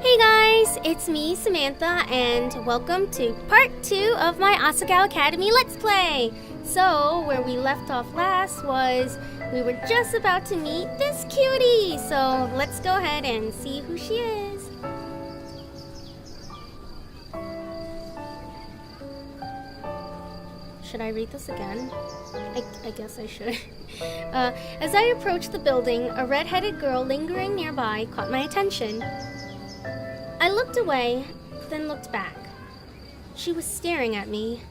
Hey guys, it's me, Samantha, and welcome to part 2 of my Asagao Academy Let's Play! So, where we left off last was we were just about to meet this cutie! So, let's go ahead and see who she is. Should I read this again? I guess I should. As I approached the building, a red-headed girl lingering nearby caught my attention. I looked away, then looked back. She was staring at me.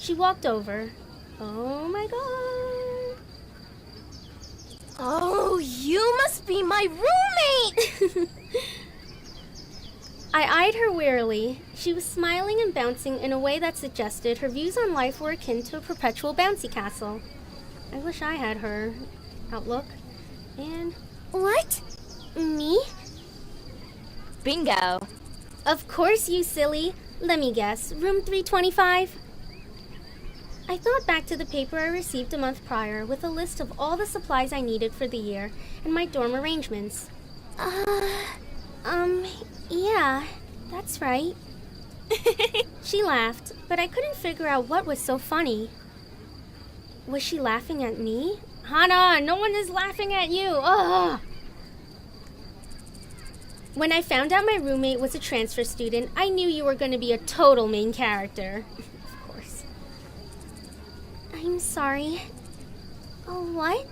She walked over. Oh my god. Oh, you must be my roommate! I eyed her wearily. She was smiling and bouncing in a way that suggested her views on life were akin to a perpetual bouncy castle. I wish I had her outlook. And... What? Me? Bingo. Of course, you silly. Let me guess, room 325? I thought back to the paper I received a month prior with a list of all the supplies I needed for the year and my dorm arrangements. Yeah, that's right. She laughed, but I couldn't figure out what was so funny. Was she laughing at me? Hana, no one is laughing at you. Ugh! When I found out my roommate was a transfer student, I knew you were going to be a total main character. Of course. I'm sorry. Oh, what?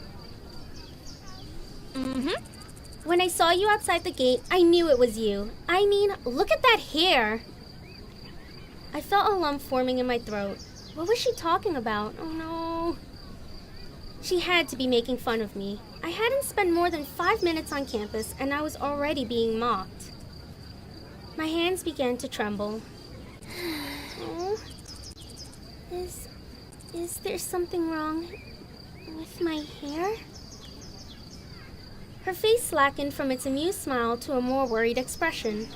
When I saw you outside the gate, I knew it was you. I mean, look at that hair. I felt a lump forming in my throat. What was she talking about? Oh no. She had to be making fun of me. I hadn't spent more than 5 minutes on campus, and I was already being mocked. My hands began to tremble. Oh. Is there something wrong with my hair? Her face slackened from its amused smile to a more worried expression.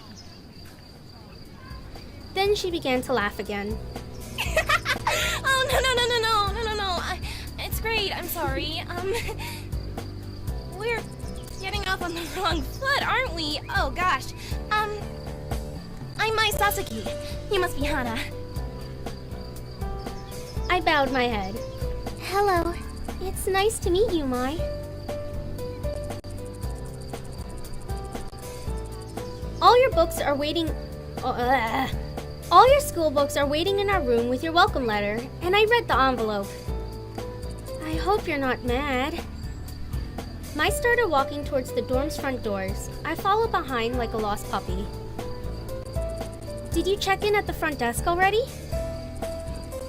Then she began to laugh again. Oh, no. It's great, I'm sorry. We're getting off on the wrong foot, aren't we? Oh, gosh. I'm Mai Sasaki. You must be Hana. I bowed my head. Hello. It's nice to meet you, Mai. All your books are waiting... All your school books are waiting in our room with your welcome letter, and I read the envelope. I hope you're not mad. Mai started walking towards the dorm's front doors. I followed behind like a lost puppy. Did you check in at the front desk already?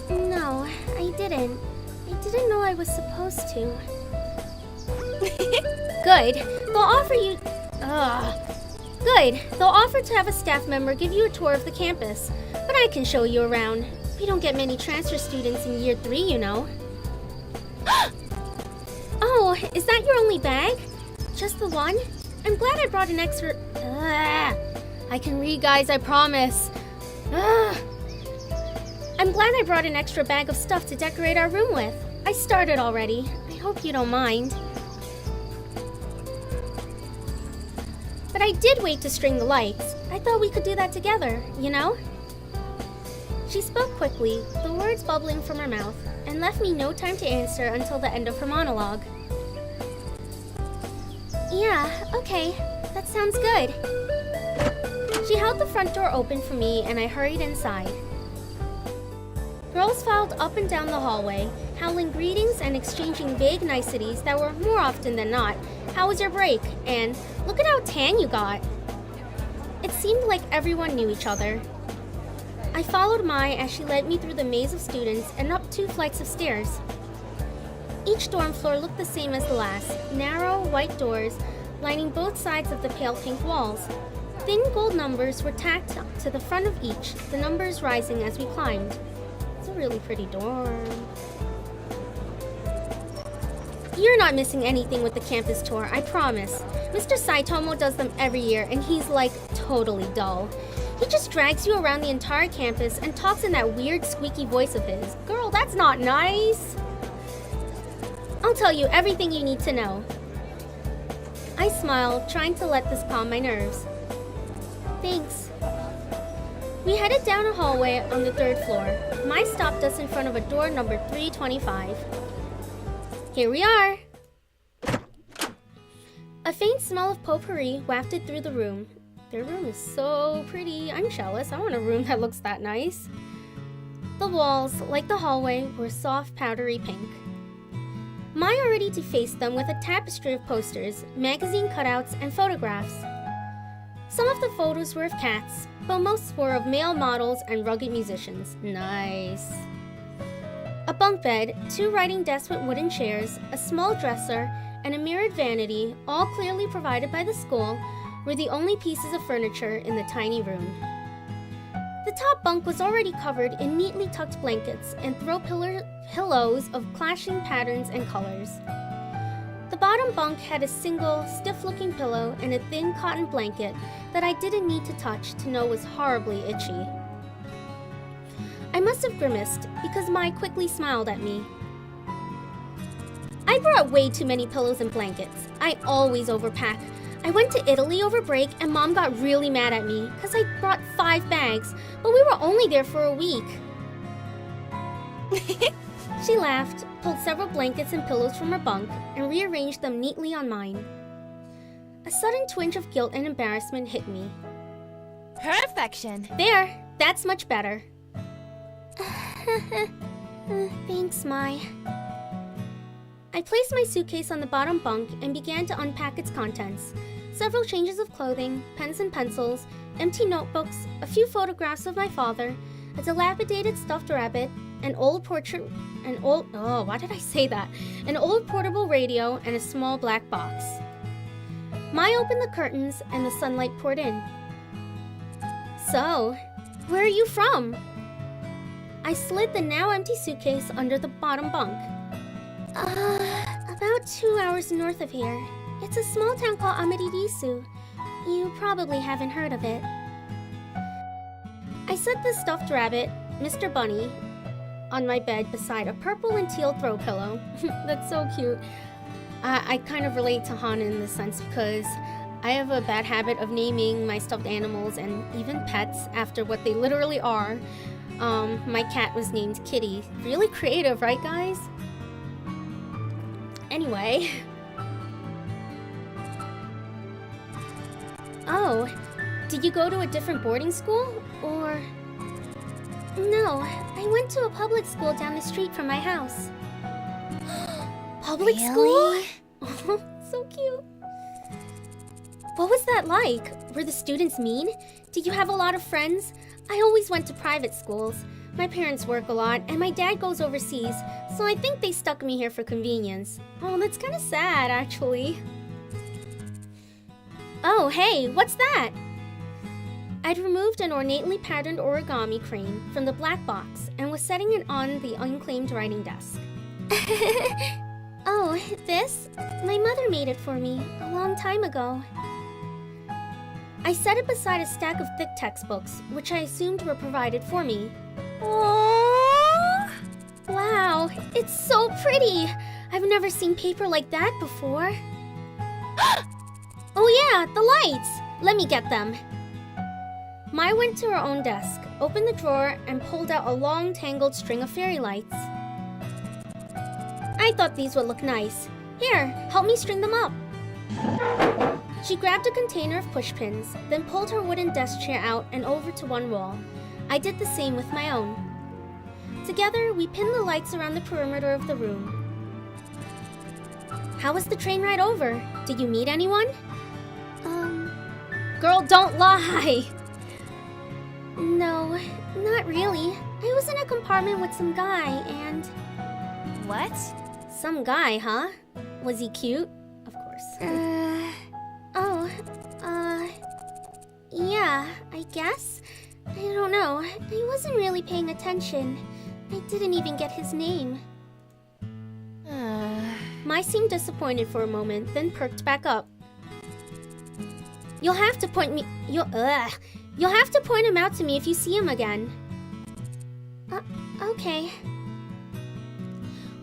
No, I didn't. I didn't know I was supposed to. Good. They'll offer you... Good. They'll offer to have a staff member give you a tour of the campus. But I can show you around. We don't get many transfer students in year 3, you know. Oh, is that your only bag? Just the one? I'm glad I brought an extra... I can read, guys, I promise. I'm glad I brought an extra bag of stuff to decorate our room with. I started already. I hope you don't mind. But I did wait to string the lights. I thought we could do that together, you know? She spoke quickly, the words bubbling from her mouth, and left me no time to answer until the end of her monologue. Yeah, okay. That sounds good. She held the front door open for me, and I hurried inside. Girls filed up and down the hallway, howling greetings and exchanging vague niceties that were, more often than not, "How was your break?" and "Look at how tan you got." It seemed like everyone knew each other. I followed Mai as she led me through the maze of students and up 2 flights of stairs. Each dorm floor looked the same as the last, narrow, white doors lining both sides of the pale pink walls. Thin gold numbers were tacked to the front of each, the numbers rising as we climbed. It's a really pretty dorm. You're not missing anything with the campus tour, I promise. Mr. Saitomo does them every year, and he's like totally dull. He just drags you around the entire campus and talks in that weird squeaky voice of his. Girl, that's not nice. I'll tell you everything you need to know. I smiled, trying to let this calm my nerves. Thanks. We headed down a hallway on the 3rd floor. Mai stopped us in front of a door number 325. Here we are. A faint smell of potpourri wafted through the room. Their room is so pretty. I'm jealous. I want a room that looks that nice. The walls, like the hallway, were soft, powdery pink. Mai already defaced them with a tapestry of posters, magazine cutouts, and photographs. Some of the photos were of cats, but most were of male models and rugged musicians. Nice. A bunk bed, 2 writing desks with wooden chairs, a small dresser, and a mirrored vanity, all clearly provided by the school, were the only pieces of furniture in the tiny room. The top bunk was already covered in neatly tucked blankets and throw pillows of clashing patterns and colors. The bottom bunk had a single, stiff-looking pillow and a thin cotton blanket that I didn't need to touch to know was horribly itchy. I must have grimaced because Mai quickly smiled at me. I brought way too many pillows and blankets. I always overpack. I went to Italy over break and Mom got really mad at me because I brought 5 bags, but we were only there for a week. She laughed, pulled several blankets and pillows from her bunk, and rearranged them neatly on mine. A sudden twinge of guilt and embarrassment hit me. Perfection. There, that's much better. Thanks, Mai. I placed my suitcase on the bottom bunk and began to unpack its contents. Several changes of clothing, pens and pencils, empty notebooks, a few photographs of my father, a dilapidated stuffed rabbit, an old portable radio, and a small black box. Mai opened the curtains and the sunlight poured in. So, where are you from? I slid the now empty suitcase under the bottom bunk. About 2 hours north of here. It's a small town called Amaridisu. You probably haven't heard of it. I set the stuffed rabbit, Mr. Bunny, on my bed beside a purple and teal throw pillow. That's so cute. I kind of relate to Hana in this sense because I have a bad habit of naming my stuffed animals and even pets after what they literally are. My cat was named Kitty. Really creative, right, guys? Anyway. Oh, did you go to a different boarding school, or? No, I went to a public school down the street from my house. Public school? Oh, so cute. What was that like? Were the students mean? Did you have a lot of friends? I always went to private schools. My parents work a lot, and my dad goes overseas, so I think they stuck me here for convenience. Oh, that's kind of sad, actually. Oh, hey, what's that? I'd removed an ornately patterned origami crane from the black box and was setting it on the unclaimed writing desk. Oh, this? My mother made it for me a long time ago. I set it beside a stack of thick textbooks, which I assumed were provided for me. Aww! Wow, it's so pretty! I've never seen paper like that before. Oh yeah, the lights! Let me get them. Mai went to her own desk, opened the drawer, and pulled out a long, tangled string of fairy lights. I thought these would look nice. Here, help me string them up. She grabbed a container of pushpins, then pulled her wooden desk chair out and over to one wall. I did the same with my own. Together, we pinned the lights around the perimeter of the room. How was the train ride over? Did you meet anyone? Girl, don't lie! No, not really. I was in a compartment with some guy and... What? Some guy, huh? Was he cute? Of course. Yeah, I guess. I don't know. I wasn't really paying attention. I didn't even get his name. Mai seemed disappointed for a moment, then perked back up. You'll have to point him out to me if you see him again. Okay.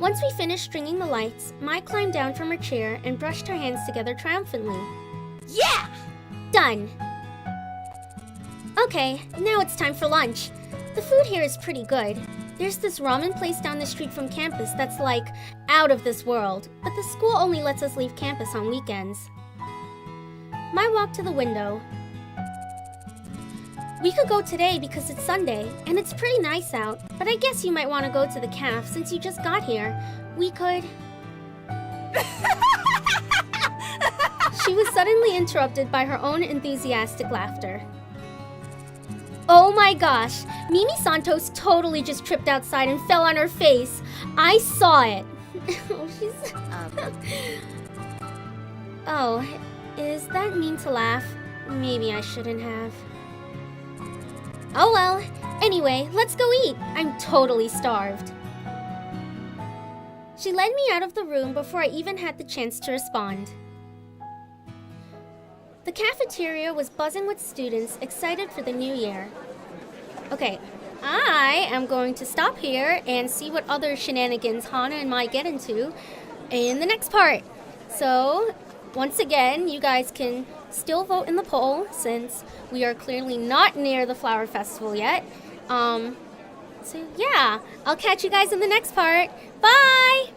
Once we finished stringing the lights, Mai climbed down from her chair and brushed her hands together triumphantly. Yeah! Done! Okay, now it's time for lunch. The food here is pretty good. There's this ramen place down the street from campus that's like out of this world, but the school only lets us leave campus on weekends. Mai walked to the window. We could go today because it's Sunday, and it's pretty nice out, but I guess you might want to go to the caf since you just got here. We could... She was suddenly interrupted by her own enthusiastic laughter. Oh my gosh, Mimi Santos totally just tripped outside and fell on her face. I saw it. Oh, is that mean to laugh? Maybe I shouldn't have. Oh well, anyway, let's go eat. I'm totally starved. She led me out of the room before I even had the chance to respond. The cafeteria was buzzing with students excited for the new year. Okay, I am going to stop here and see what other shenanigans Hana and Mai get into in the next part. So, once again, you guys can still vote in the poll since we are clearly not near the Flower Festival yet. So yeah, I'll catch you guys in the next part. Bye!